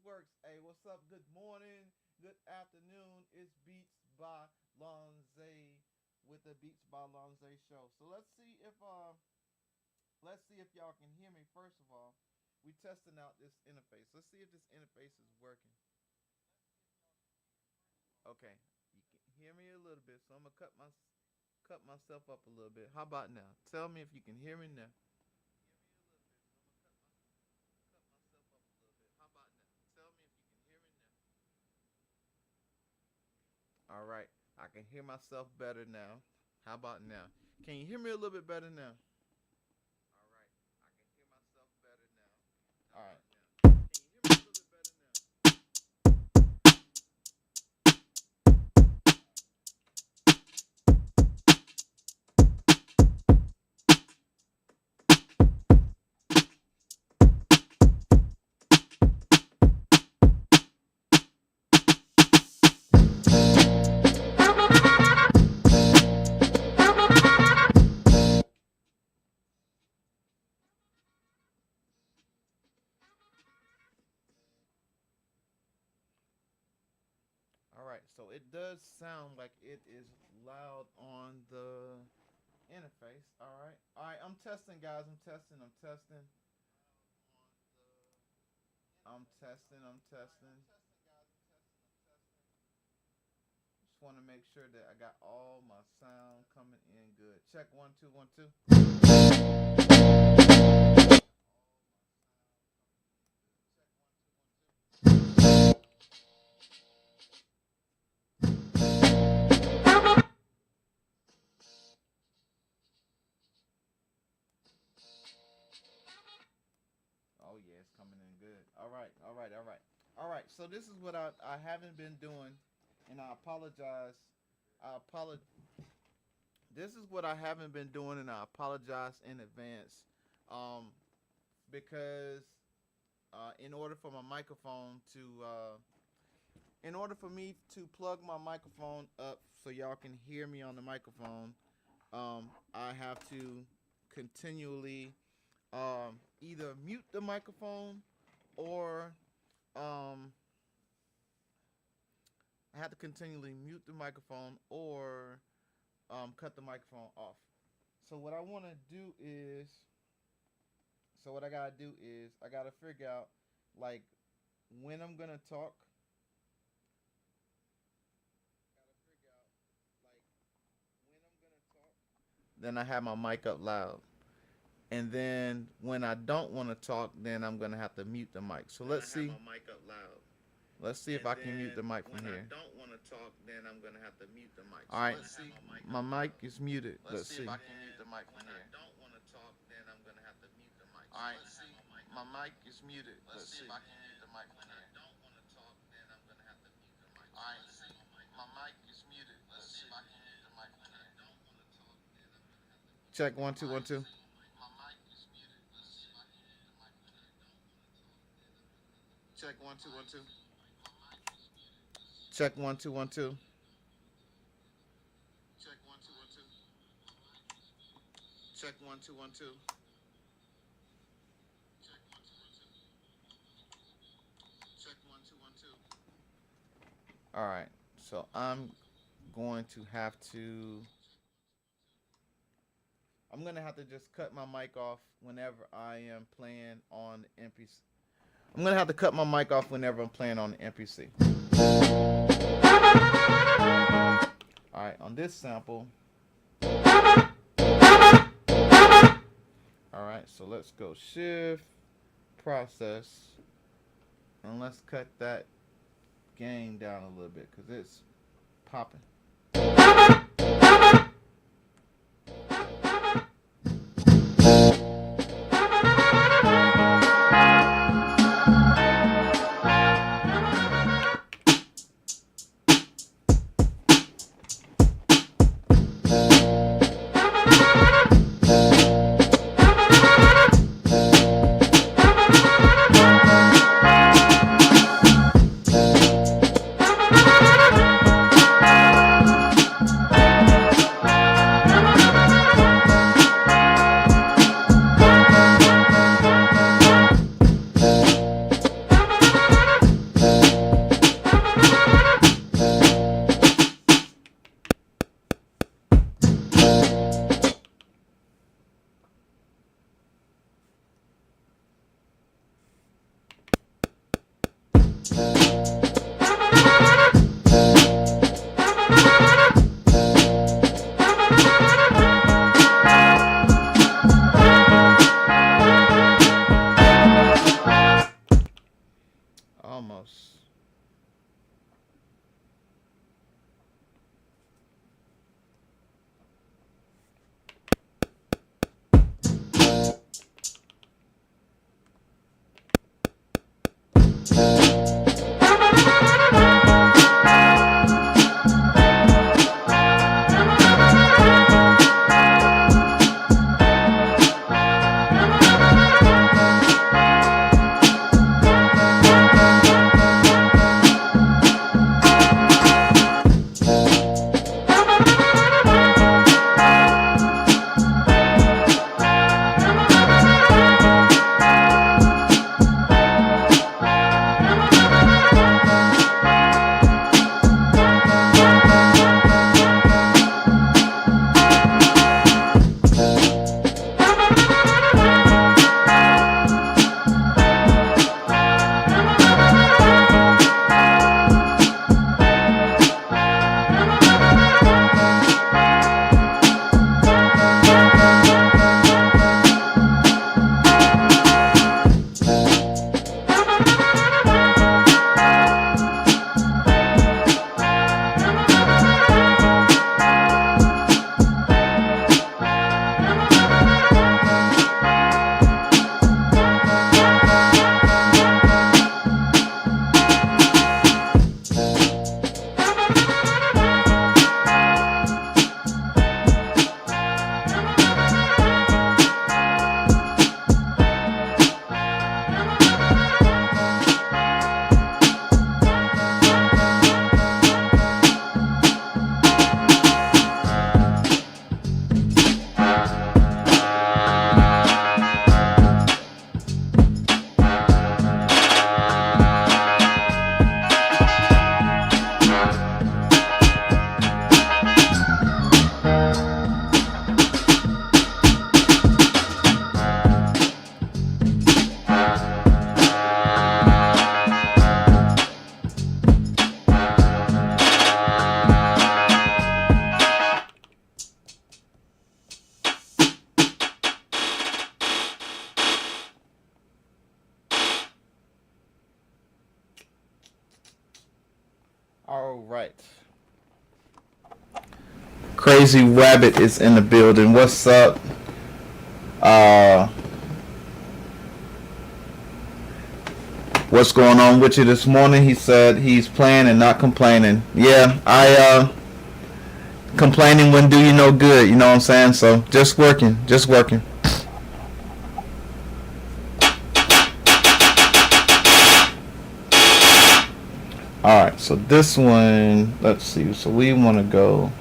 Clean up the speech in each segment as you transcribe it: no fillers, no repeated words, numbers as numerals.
works. Hey, what's up? Good morning, good afternoon. It's Beats by Lonze with the Beats by Lonze show. So let's see if y'all can hear me. First of all, we testing out this interface. Let's see if this interface is working. Okay, you can hear me a little bit, so I'm gonna cut myself up a little bit. How about now? Tell me if you can hear me now. Cut myself up a little bit. How about now? Tell me if you can hear me now. All right, I can hear myself better now. How about now? Can you hear me a little bit better now? All right, I can hear myself better now. All right. Can you hear me a little bit better now? All right, so it does sound like it is loud on the interface. All right. I'm testing, guys. I'm testing. I'm testing. I'm testing. I'm testing. Just want to make sure that I got all my sound coming in good. Check 1 2 1 2. Oh yeah, it's coming in good. All right, all right, all right, all right. So this is what I haven't been doing, and I apologize. I apologize. This is what I haven't been doing, and I apologize in advance. Um, because in order for my microphone to in order for me to plug my microphone up so y'all can hear me on the microphone, I have to continually either mute the microphone or um, I have to continually mute the microphone or cut the microphone off. So what I want to do is, so what I gotta do is I gotta figure out like when I'm gonna talk. Then I have my mic up loud. And then when I don't want to talk, then I'm gonna have to mute the mic. So let's see. Let's see if I can mute the mic from here. When I don't want to talk, then I'm gonna have to mute the mic. All right, my mic is muted. Let's see if I can mute the mic from here. When I don't want to talk, then I'm gonna have to mute the mic. All right, my mic is muted. Let's see if I can mute the mic from here. When I don't want to talk, then I'm gonna have to mute the mic. All right, my mic is muted. Let's see if I can mute the mic from here. Check 1 2 1 2. Check 1 2 1 2. Check 1 2 1 2. Check 1 2 1 2. Check 1 2 1 2. Check 1 2 1 2. All right, so I'm going to have to. I'm gonna have to just cut my mic off whenever I am playing on the MPC. I'm gonna have to cut my mic off whenever I'm playing on the MPC. All right, on this sample. All right, so let's go shift, process, and let's cut that gain down a little bit because it's popping. All right. Crazy Rabbit is in the building. What's up? Uh, what's going on with you this morning? He said he's playing and not complaining. Yeah, complaining wouldn't do you no good. You know what I'm saying? So just working, just working. All right. So this one, let's see. So we want to go.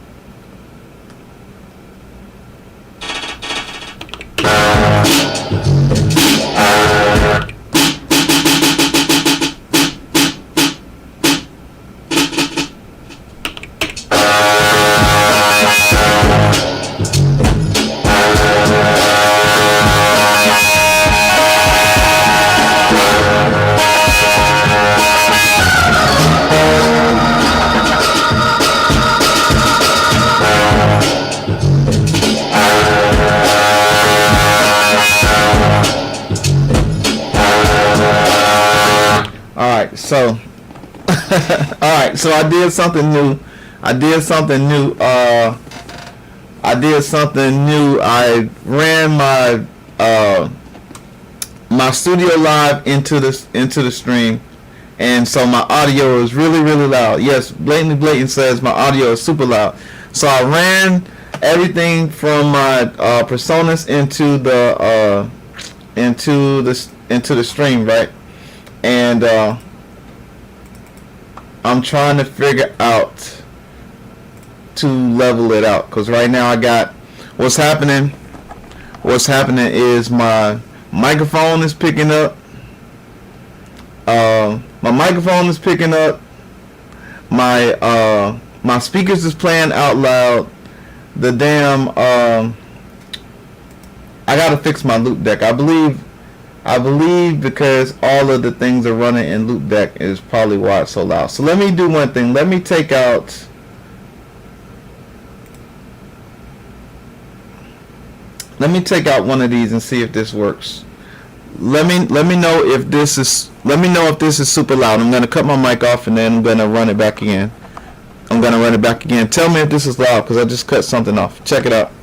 So, all right. So I did something new. I did something new. I ran my Studio Live into the stream, and so my audio is really loud. Yes, Blatant says my audio is super loud. So I ran everything from my personas into the stream, right? And I'm trying to figure out to level it out, because right now I got what's happening is my microphone is picking up. My microphone is picking up. My speakers is playing out loud. The damn I gotta fix my loop deck. I believe because all of the things are running in loop deck is probably why it's so loud. So let me do one thing. Let me take out one of these and see if this works. Let me know if this is super loud. I'm gonna cut my mic off and then I'm gonna run it back again. Tell me if this is loud, because I just cut something off. Check it out.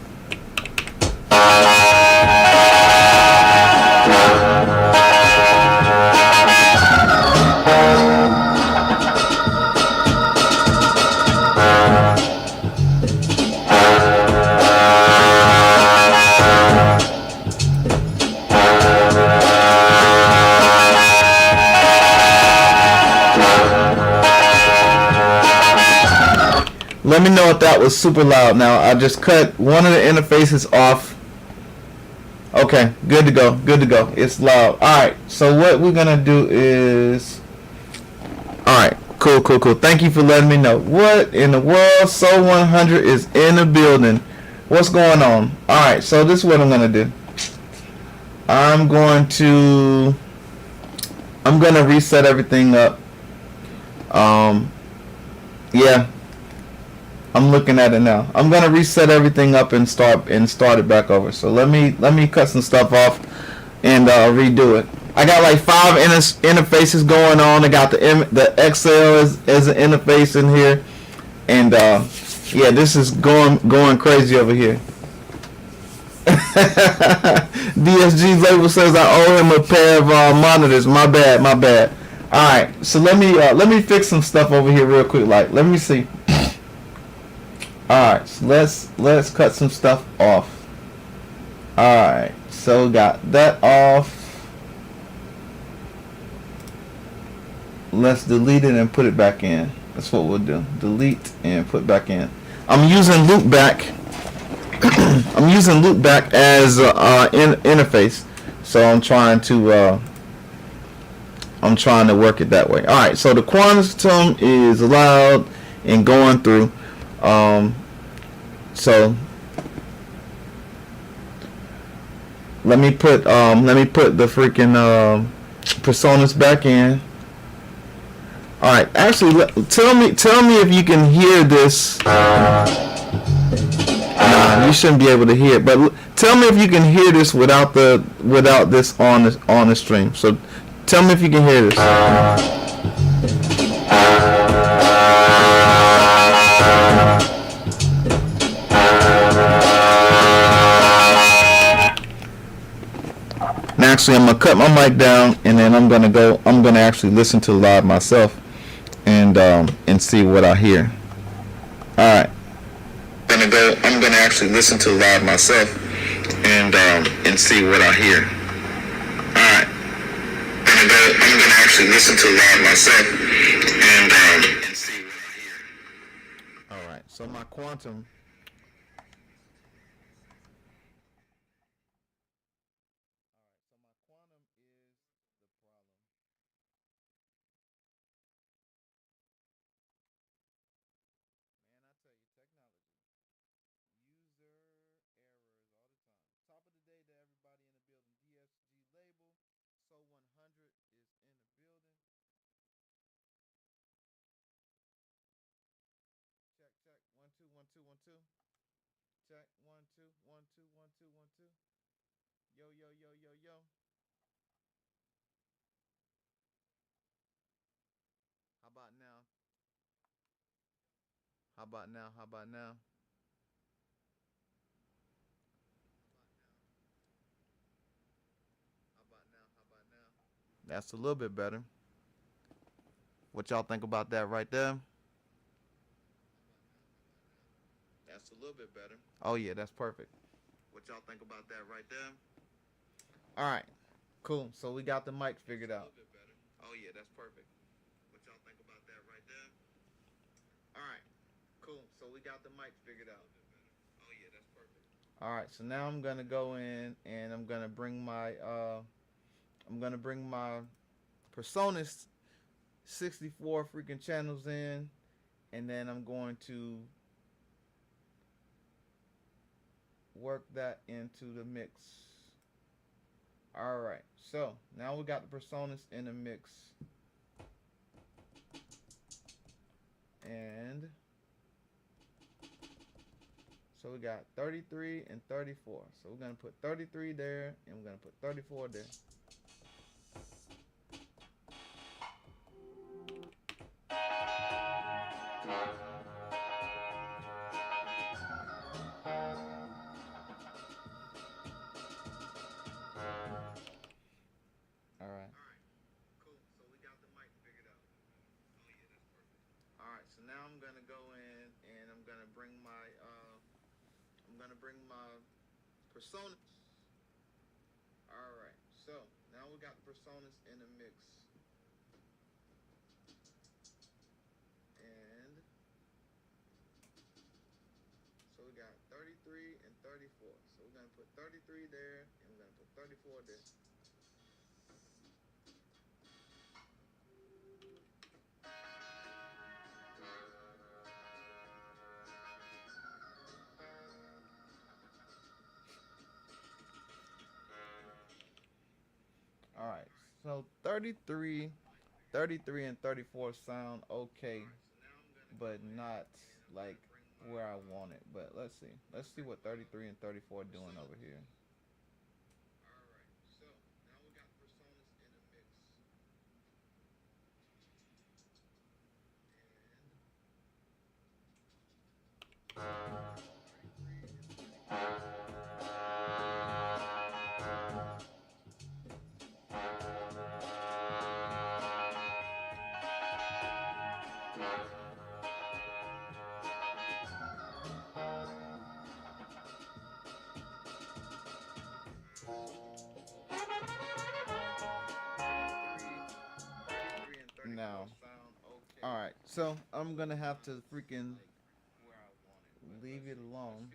Let me know if that was super loud. Now, I just cut one of the interfaces off. Okay, good to go. It's loud. Alright, so what we're going to do is... Alright, cool. Thank you for letting me know. What in the world? So 100 is in the building. What's going on? Alright, so this is what I'm going to do. I'm going to reset everything up. Yeah. I'm looking at it now. I'm gonna reset everything up and start it back over. So let me cut some stuff off and redo it. I got like 5 interfaces going on. I got the XL as an interface in here, and yeah, this is going crazy over here. DSG label says I owe him a pair of monitors. My bad. All right, so let me fix some stuff over here real quick. Like, let me see. Alright, so let's cut some stuff off. Alright, so got that off. Let's delete it and put it back in. That's what we'll do. Delete and put back in. I'm using Loopback. I'm using Loopback as interface. So I'm trying to work it that way. Alright, so the quantum is allowed and going through. So let me put the freaking personas back in. All right, actually, tell me if you can hear this. You shouldn't be able to hear it, but tell me if you can hear this without this on the stream. So tell me if you can hear this. Now, actually, I'm gonna cut my mic down, and then I'm gonna go. I'm gonna actually listen to live myself, and see what I hear. All right. Gonna go. I'm gonna actually listen to live myself, and see what I hear. All right. Gonna go. I'm gonna actually listen to live myself, and see what I hear. All right. So my quantum. Check 1 2 1 2 1 2 1 2. Yo yo yo yo yo. How about now? How about now? How about now? How about now? How about now? That's a little bit better. What y'all think about that right there? That's a little bit better. Oh yeah, that's perfect. What y'all think about that right there? All right, cool. So we got the mic figured out. Oh yeah, that's perfect. What y'all think about that right there? All right, cool. So we got the mic figured out. Oh yeah, that's perfect. All right, so now I'm gonna go in and I'm gonna bring my Personas 64 freaking channels in, and then I'm going to work that into the mix. All right, so now we got the Personas in the mix, and so we got 33 and 34. So we're gonna put 33 there, and we're gonna put 34 there. All right. Cool. So we got the mic figured out. Oh yeah, that's perfect. All right. So now I'm gonna go in and I'm gonna bring my Persona. All right. So now we got the Personas in the mix, and so we got 33 and 34. So we're gonna put 33 there, and we're gonna put 34 there. All right. So 33 and 34 sound okay, but not like where I want it. But let's see. Let's see what 33 and 34 are doing over here. Now, all right. So I'm gonna have to freaking leave it alone.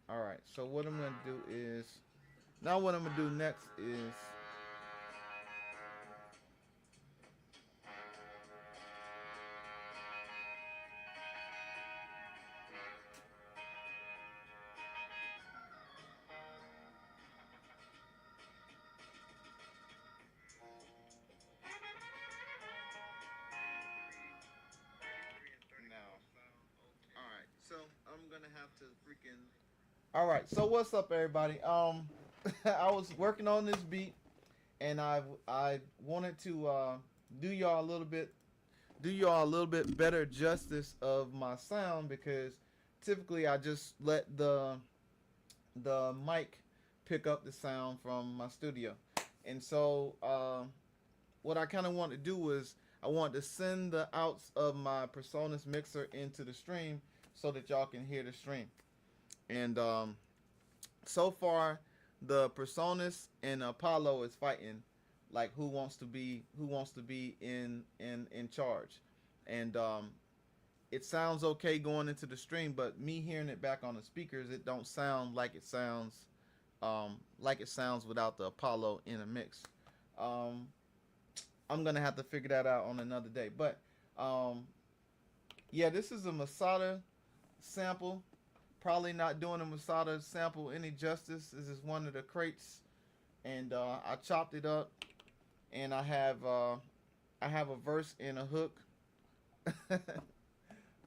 All right. So what I'm gonna do is now what I'm gonna do next is now. All right. So I'm gonna have to freaking. All right. So what's up, everybody? I was working on this beat, and I wanted to do y'all a little bit do y'all a little bit better justice of my sound, because typically I just let the mic pick up the sound from my studio. And so what I kind of want to do was I want to send the outs of my Presonus mixer into the stream so that y'all can hear the stream. And so far, the Presonus and Apollo is fighting like who wants to be in charge. And it sounds okay going into the stream, but me hearing it back on the speakers, it don't sound like it sounds without the Apollo in a mix. Um, I'm gonna have to figure that out on another day. But um, yeah, this is a Masada sample. Probably not doing a Masada sample any justice. This is one of the crates, and I chopped it up, and I have a verse and a hook.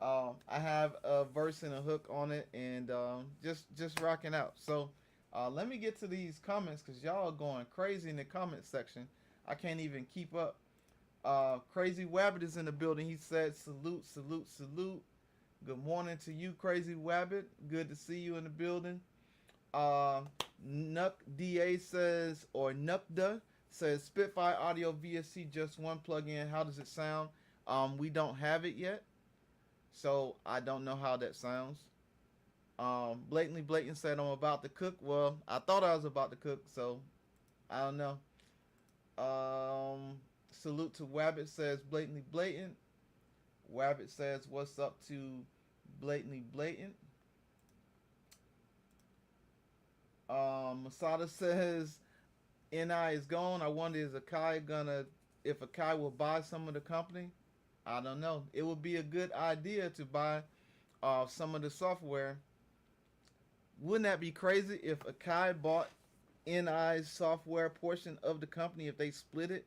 I have a verse and a hook on it, and just rocking out. So let me get to these comments because y'all are going crazy in the comment section. I can't even keep up. Crazy Wabbit is in the building. He said, "Salute, salute, salute. Good morning to you, Crazy Wabbit. Good to see you in the building." Nuck Da says, or Nukda says, "Spitfire Audio VSC, just one plug-in. How does it sound?" We don't have it yet, so I don't know how that sounds. Blatantly Blatant said, "I'm about to cook." Well, I thought I was about to cook, so I don't know. Salute to Wabbit says, "Blatantly Blatant." Wabbit says, "What's up to Blatantly Blatant?" Masada says, "Ni is gone. I wonder if Akai will buy some of the company." I don't know. It would be a good idea to buy some of the software. Wouldn't that be crazy if Akai bought Ni's software portion of the company, if they split it,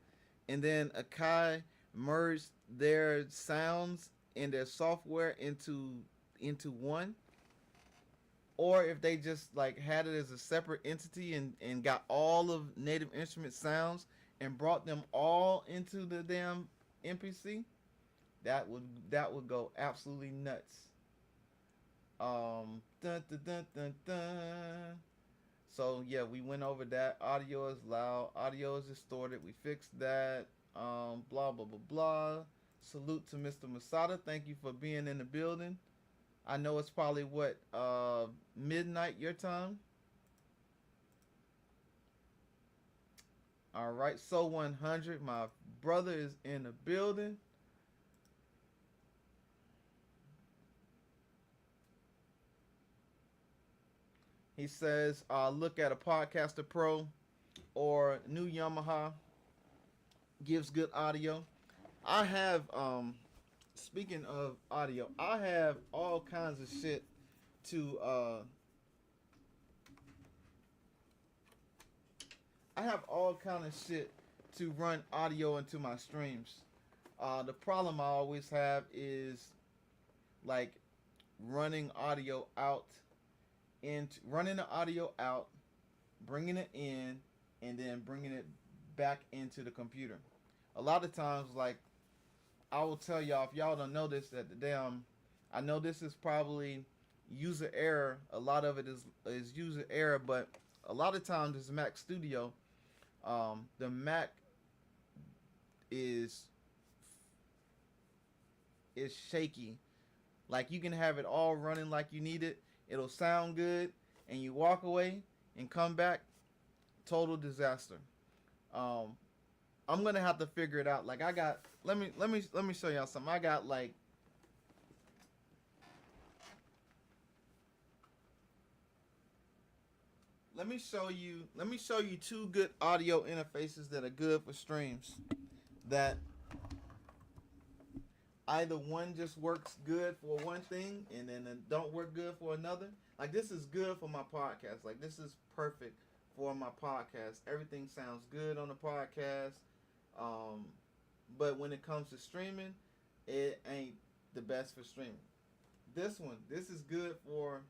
and then Akai merged their sounds and their software into one? Or if they just like had it as a separate entity and got all of Native Instrument sounds and brought them all into the damn MPC, that would go absolutely nuts. Dun, dun, dun, dun, dun. So yeah, we went over that. Audio is loud. Audio is distorted. We fixed that. Blah blah blah blah. Salute to Mr. Masada. Thank you for being in the building. I know it's probably what midnight your time. All right, so 100. My brother is in the building. He says, "Look at a Podcaster Pro or new Yamaha, gives good audio." I have speaking of audio, I have all kinds of shit to I have all kind of shit to run audio into my streams. The problem I always have is like running audio out running the audio out, bringing it in, and then bringing it back into the computer. A lot of times, like I will tell y'all, if y'all don't know this, that the damn, I know this is probably user error. A lot of it is user error, but a lot of times this Mac Studio, the Mac is is shaky. Like you can have it all running like you need it. It'll sound good, and you walk away and come back, total disaster. Um, I'm gonna have to figure it out. Like I got, let me show y'all something. I got like, let me show you two good audio interfaces that are good for streams. That either one just works good for one thing and then it don't work good for another. Like this is good for my podcast. Like this is perfect for my podcast. Everything sounds good on the podcast. Um, but when it comes to streaming, it ain't the best for streaming. This is good for.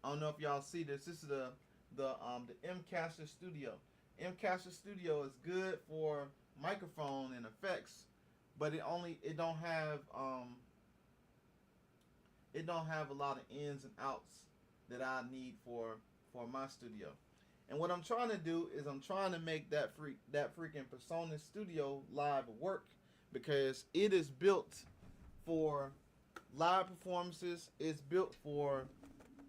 I don't know if y'all see this. This is the Mcaster Studio. Mcaster Studio is good for microphone and effects, but it don't have a lot of ins and outs that I need for my studio. And what I'm trying to do is I'm trying to make that freaking Persona Studio Live work, because it is built for live performances. It's built for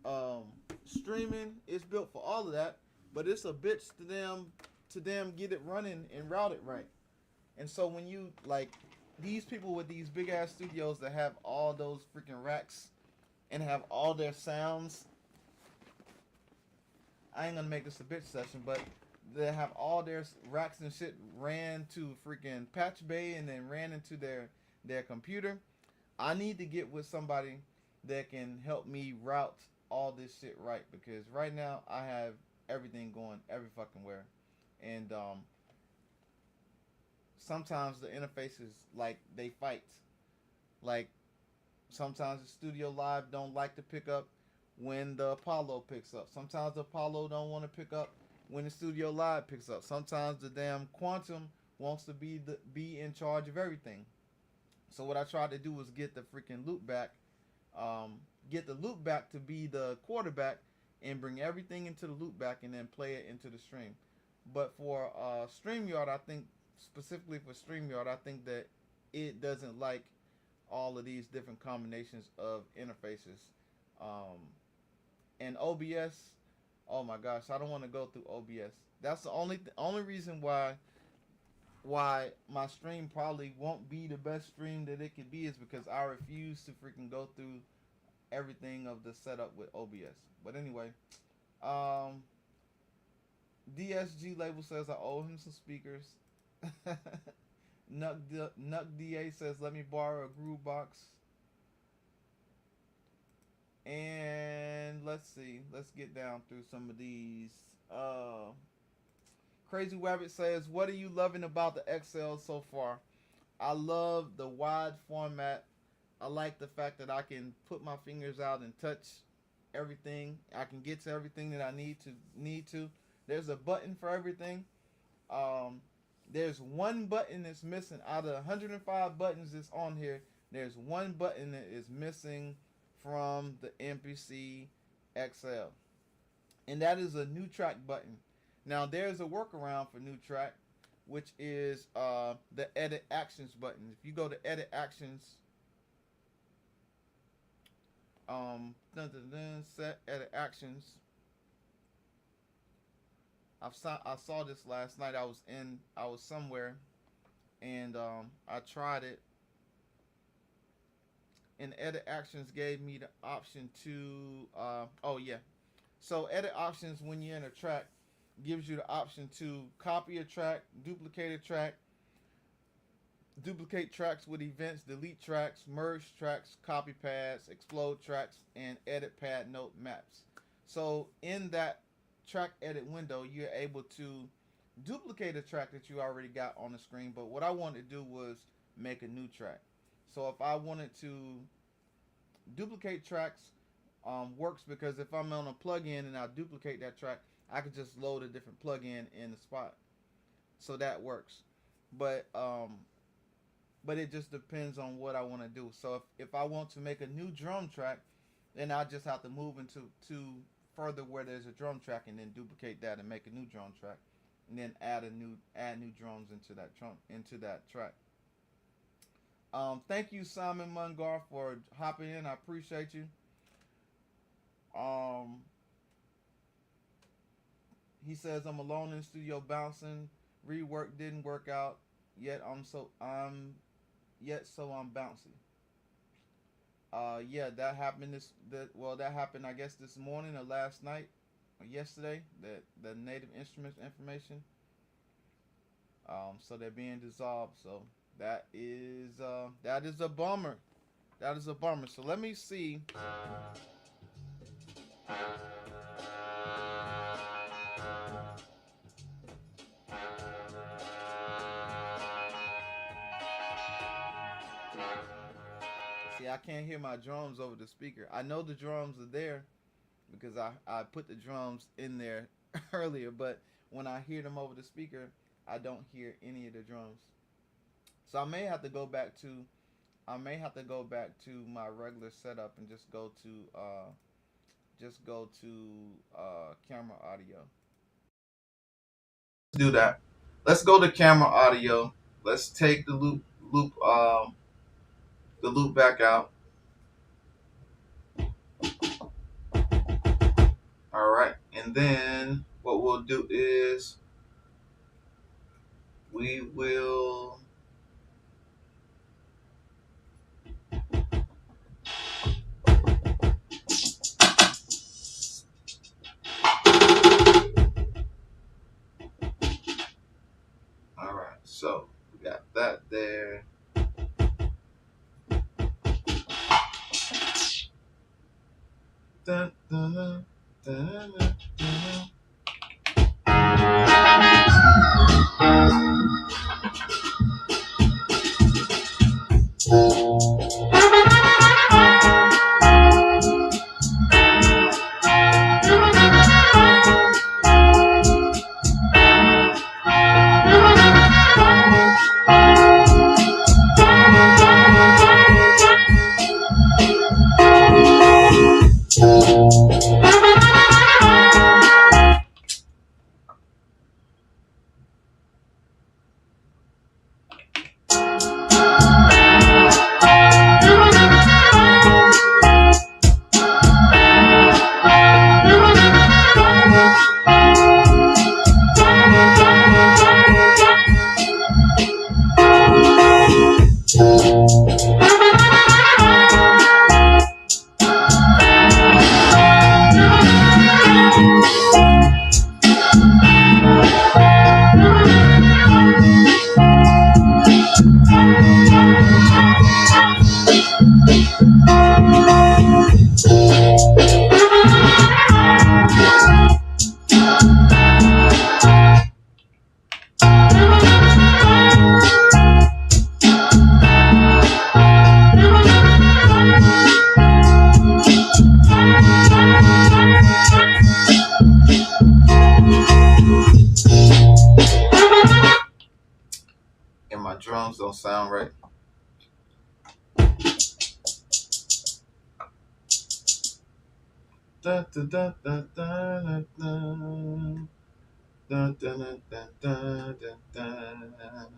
um, streaming. It's built for all of that. But it's a bitch to them get it running and route it right. And so when you like these people with these big ass studios that have all those freaking racks and have all their sounds, I ain't gonna make this a bitch session, but they have all their racks and shit ran to freaking Patch Bay and then ran into their computer. I need to get with somebody that can help me route all this shit right, because right now I have everything going every fucking where, and sometimes the interfaces like they fight. Like sometimes the Studio Live don't like to pick up when the Apollo picks up. Sometimes the Apollo don't want to pick up when the Studio Live picks up. Sometimes the damn Quantum wants to be in charge of everything. So what I tried to do was get the freaking loop back, get the loop back to be the quarterback, and bring everything into the loop back and then play it into the stream. But for StreamYard, I think specifically for StreamYard, I think that it doesn't like all of these different combinations of interfaces. And OBS, oh my gosh, I don't want to go through OBS. That's the only reason why my stream probably won't be the best stream that it could be, is because I refuse to freaking go through everything of the setup with OBS. But anyway, DSG label says I owe him some speakers. Nuck DA says let me borrow a groove box. And let's see. Let's get down through some of these. Crazy Rabbit says, what are you loving about the XL so far? I love the wide format. I like the fact that I can put my fingers out and touch everything. I can get to everything that I need to. There's a button for everything. There's one button that's missing out of 105 buttons that's on here. There's one button that is missing from the MPC XL, and that is a new track button. Now there's a workaround for new track, which is the edit actions button. If you go to edit actions, set edit actions. I saw this last night. I was somewhere, and I tried it. And edit actions gave me the option to so edit options, when you're in a track, gives you the option to copy a track, duplicate tracks with events, delete tracks, merge tracks, copy pads, explode tracks, and edit pad note maps. So in that track edit window, you're able to duplicate a track that you already got on the screen. But what I wanted to do was make a new track. So if I wanted to duplicate tracks, works, because if I'm on a plugin and I duplicate that track, I could just load a different plugin in the spot. So that works. But it just depends on what I want to do. So if I want to make a new drum track, then I just have to move into further where there's a drum track and then duplicate that and make a new drum track, and then add new drums into that track. Thank you, Simon Mungar, for hopping in. I appreciate you. He says I'm alone in the studio bouncing. Rework didn't work out yet. I'm bouncy. Yeah, that happened. That happened, I guess, this morning or last night or yesterday. The Native Instruments information. So they're being dissolved. So that is a bummer. That is a bummer. So let me see. See, I can't hear my drums over the speaker. I know the drums are there because I put the drums in there earlier, but when I hear them over the speaker, I don't hear any of the drums. So I may have to go back to my regular setup and just go to camera audio. Do that. Let's go to camera audio. Let's take the loop back out. All right, and then what we'll do is we will all right, so we got that there. Dun, dun, dun, dun, dun, dun. And my drums don't sound right. Dun, dun, dun, dun, dun, dun, dun, dun, dun, dun, dun, dun, dun.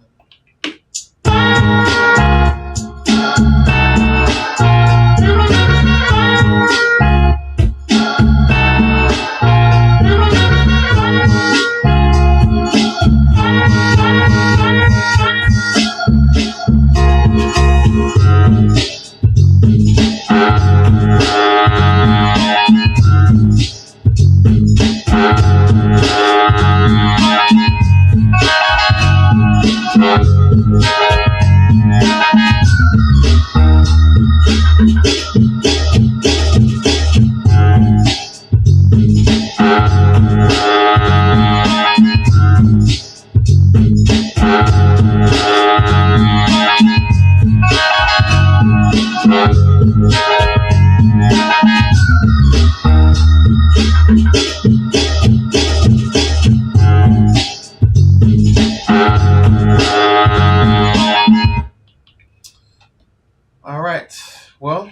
All right. Well,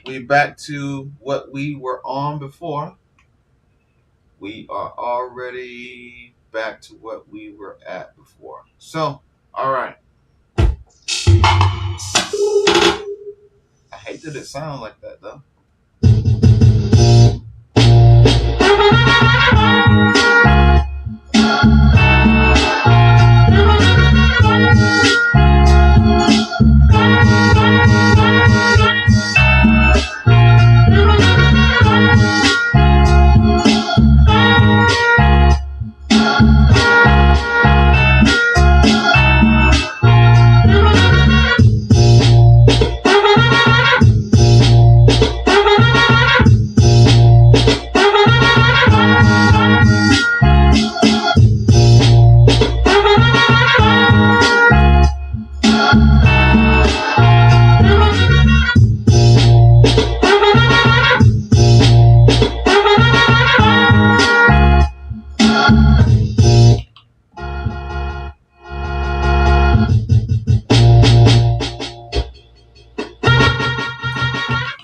we're back to what we were on before. We are already back to what we were at before. So, all right. I hate that it sounds like that, though.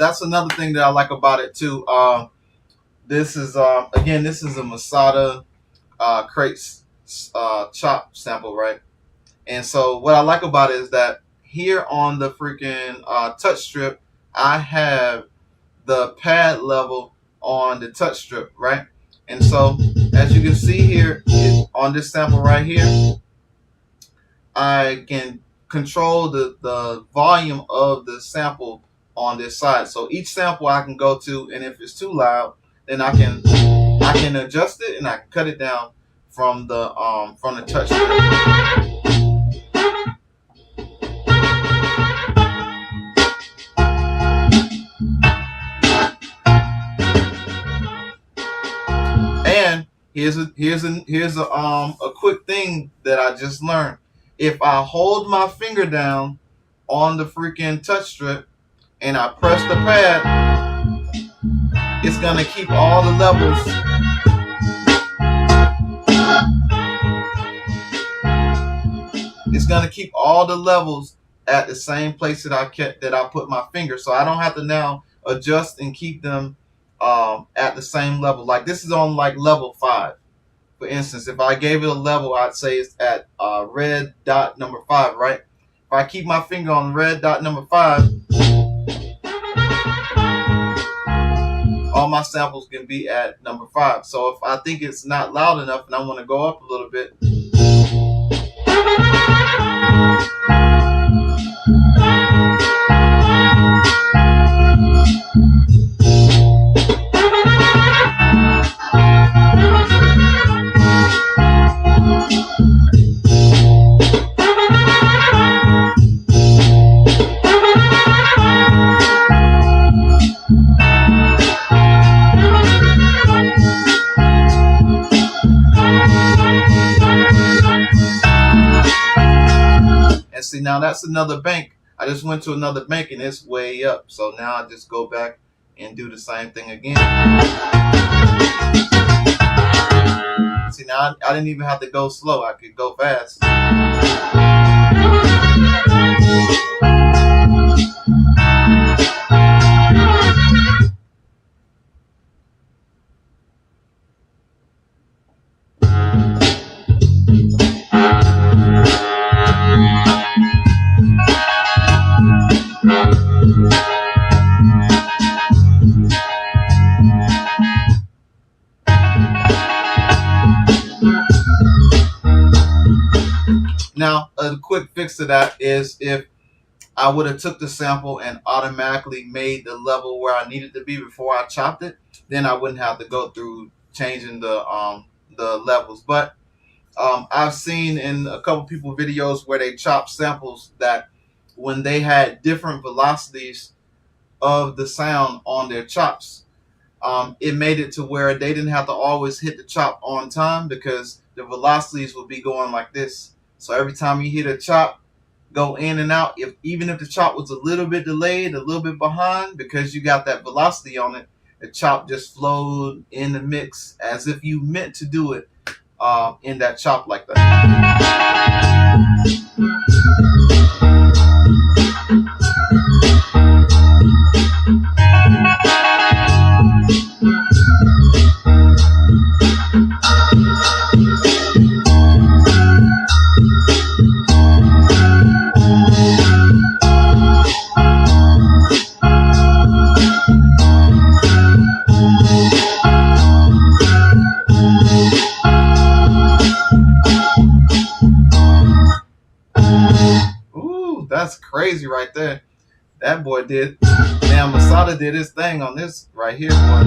that's another thing that I like about it too. This is again, this is a Masada crates chop sample, right? And so what I like about it is that here on the freaking touch strip, I have the pad level on the touch strip, right? And so as you can see here on this sample right here, I can control the volume of the sample on this side. So each sample I can go to, and if it's too loud, then I can adjust it and I can cut it down from the touch strip. And here's a quick thing that I just learned. If I hold my finger down on the freaking touch strip and I press the pad, it's gonna keep all the levels. It's gonna keep all the levels at the same place that I put my finger, so I don't have to now adjust and keep them at the same level. Like this is on like level 5. For instance, if I gave it a level, I'd say it's at red dot number 5, right? If I keep my finger on red dot number 5, all my samples can be at number 5. So if I think it's not loud enough and I want to go up a little bit, see, now that's another bank. I just went to another bank and it's way up. So now I just go back and do the same thing again. See, now I didn't even have to go slow. I could go fast. Now, a quick fix to that is if I would have took the sample and automatically made the level where I needed to be before I chopped it, then I wouldn't have to go through changing the levels. But I've seen in a couple people videos where they chop samples that when they had different velocities of the sound on their chops, it made it to where they didn't have to always hit the chop on time because the velocities would be going like this. So every time you hit a chop, go in and out. Even if the chop was a little bit delayed, a little bit behind, because you got that velocity on it, the chop just flowed in the mix as if you meant to do it in that chop like that. That's crazy right there. That boy did. Damn, Masada did his thing on this right here, boy.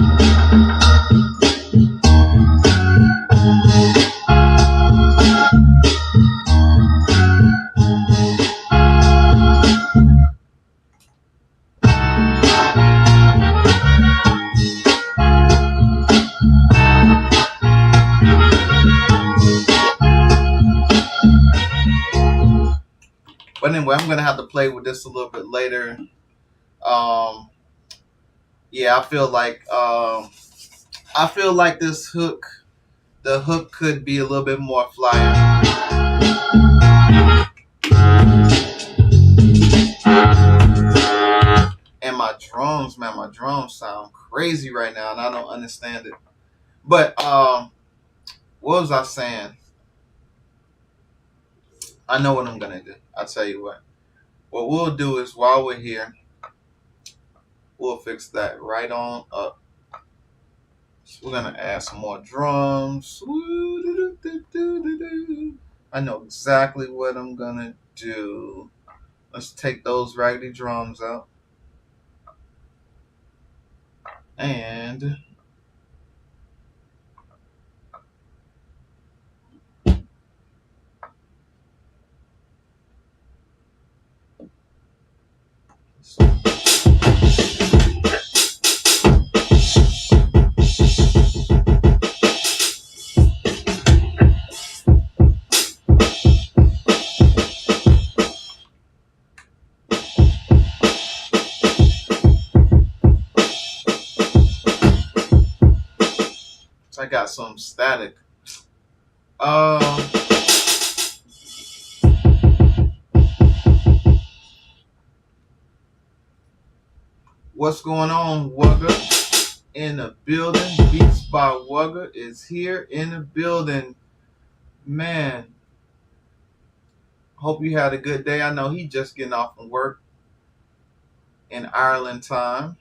But anyway, I'm gonna have to play with this a little bit later. Yeah, I feel like this hook, the hook could be a little bit more flyer. And my drums, man. My drums sound crazy right now, and I don't understand it. But what was I saying? I know what I'm gonna do. I'll tell you what. What we'll do is while we're here, we'll fix that right on up. So we're gonna add some more drums. I know exactly what I'm gonna do. Let's take those raggedy drums out. And I got some static. What's going on, Wugger? In the building. Beats by Wugger is here in the building. Man, hope you had a good day. I know he just getting off from work in Ireland time.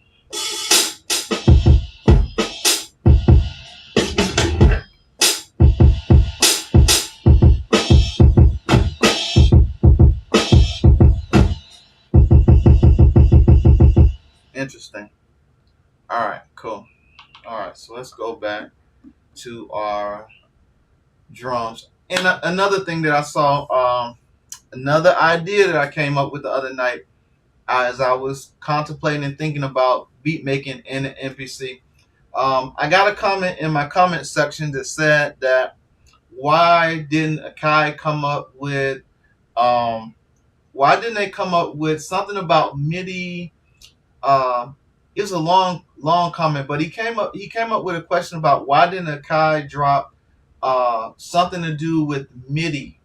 Interesting. All right, cool. All right, so let's go back to our drums. And another thing that I saw, another idea that I came up with the other night as I was contemplating and thinking about beat making in an MPC. I got a comment in my comment section that said that why didn't Akai come up with why didn't they come up with something about MIDI? It was a long comment, but he came up with a question about why didn't Akai drop something to do with MIDI.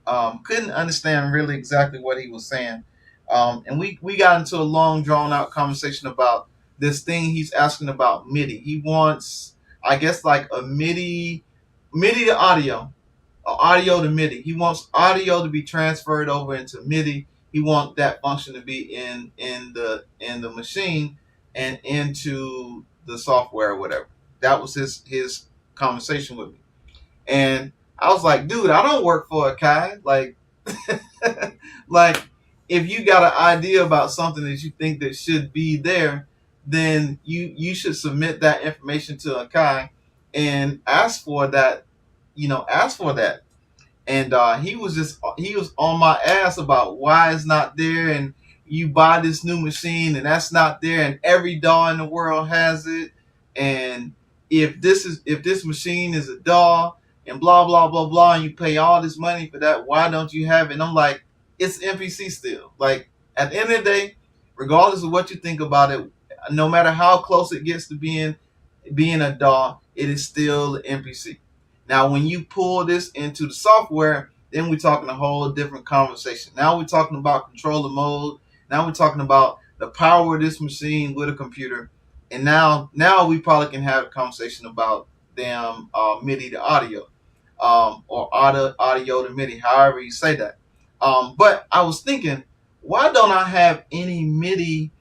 Couldn't understand really exactly what he was saying. And we got into a long drawn out conversation about this thing he's asking about MIDI. He wants, I guess, like a MIDI to audio, audio to MIDI. He wants audio to be transferred over into MIDI. He wants that function to be in the machine and into the software or whatever. That was his conversation with me. And I was like, dude, I don't work for Akai. Like, like if you got an idea about something that you think that should be there, then you should submit that information to Akai and ask for that. Ask for that. And he was on my ass about why it's not there, and you buy this new machine and that's not there, and every DAW in the world has it, and if this machine is a DAW and blah blah blah blah, and you pay all this money for that, why don't you have it? And I'm like, it's MPC still. Like, at the end of the day, regardless of what you think about it, no matter how close it gets to being a DAW, it is still MPC. Now, when you pull this into the software, then we're talking a whole different conversation. Now we're talking about controller mode. Now we're talking about the power of this machine with a computer. And now we probably can have a conversation about damn MIDI to audio, or audio to MIDI, however you say that. But I was thinking, why don't I have any MIDI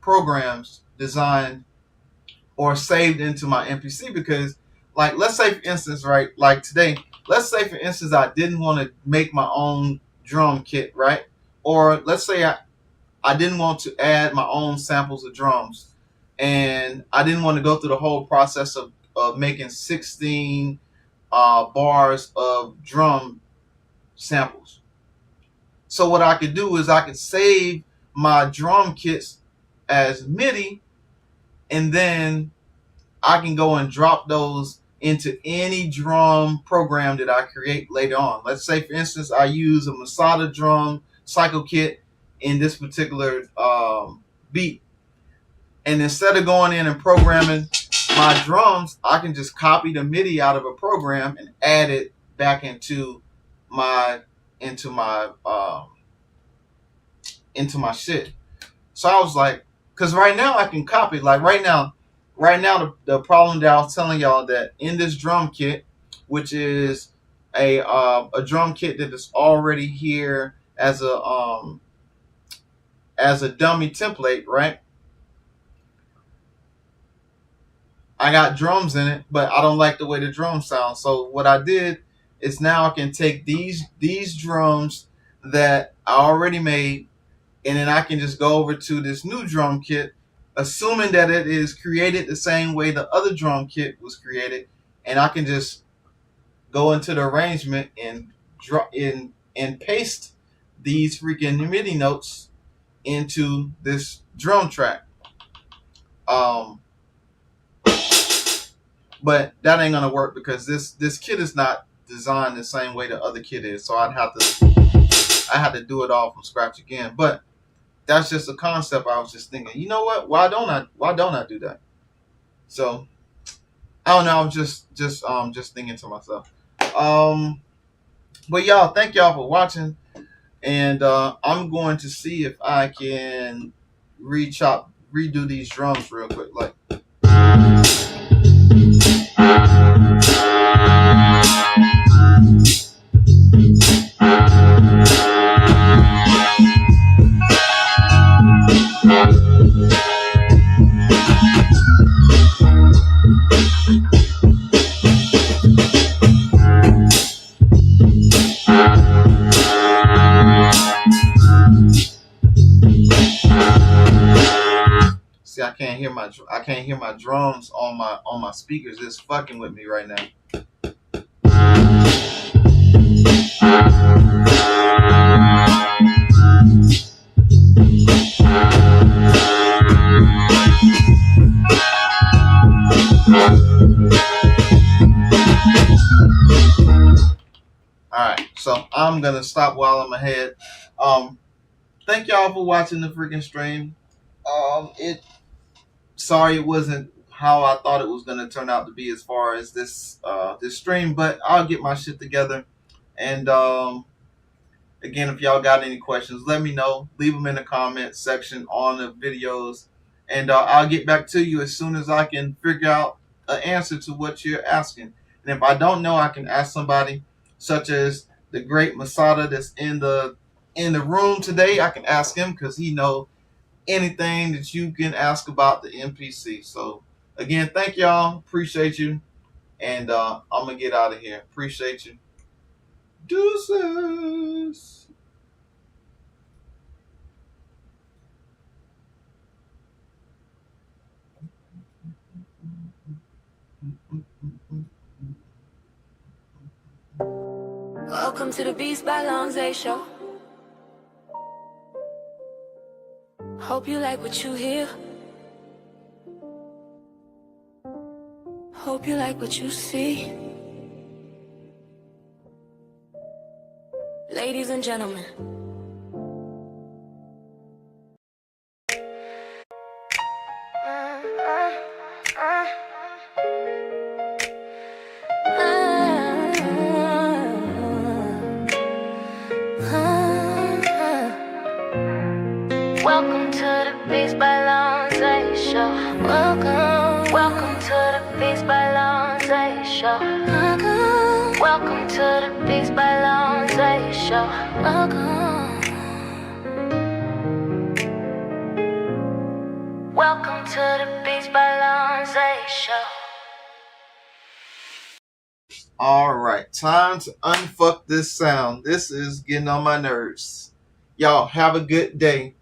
programs designed or saved into my MPC? Because, like, let's say for instance, right, like today, let's say for instance I didn't want to make my own drum kit, right? Or let's say I didn't want to add my own samples of drums, and I didn't want to go through the whole process of making 16 bars of drum samples. So what I could do is I could save my drum kits as MIDI, and then I can go and drop those into any drum program that I create later on. Let's say, for instance, I use a Masada drum cycle kit in this particular beat. And instead of going in and programming my drums, I can just copy the MIDI out of a program and add it back into my into my shit. So I was like, because right now I can copy. Like right now, the problem that I was telling y'all, that in this drum kit, which is a drum kit that is already here as a dummy template, right? I got drums in it, but I don't like the way the drums sound. So what I did is now I can take these drums that I already made, and then I can just go over to this new drum kit, assuming that it is created the same way the other drum kit was created, and I can just go into the arrangement and draw in and paste these freaking MIDI notes into this drum track. Um, but that ain't gonna work because this kit is not designed the same way the other kit is. So I had to do it all from scratch again. But that's just a concept. I was just thinking, you know what? Why don't I do that? So I don't know. I'm just thinking to myself. But y'all, thank y'all for watching, and I'm going to see if I can redo these drums real quick, like. See, I can't hear my drums on my speakers. It's fucking with me right now. Alright, so I'm gonna stop while I'm ahead. Thank y'all for watching the freaking stream. Sorry it wasn't how I thought it was gonna turn out to be as far as this stream, but I'll get my shit together. And again, if y'all got any questions, let me know. Leave them in the comment section on the videos, and I'll get back to you as soon as I can figure out an answer to what you're asking. And if I don't know, I can ask somebody, such as the great Masada that's in the room today. I can ask him because he knows anything that you can ask about the MPC. So again, thank y'all. Appreciate you. And I'm going to get out of here. Appreciate you. Deuces. Welcome to the Beast by Longzay Show. Hope you like what you hear. Hope you like what you see. Ladies and gentlemen. Welcome to the Beast by Longzay Show. Welcome to the Beast by Longzay Show. Welcome to the Beast by Longzay Show. Welcome to the Beast by Longzay Show. Alright, time to unfuck this sound. This is getting on my nerves. Y'all have a good day.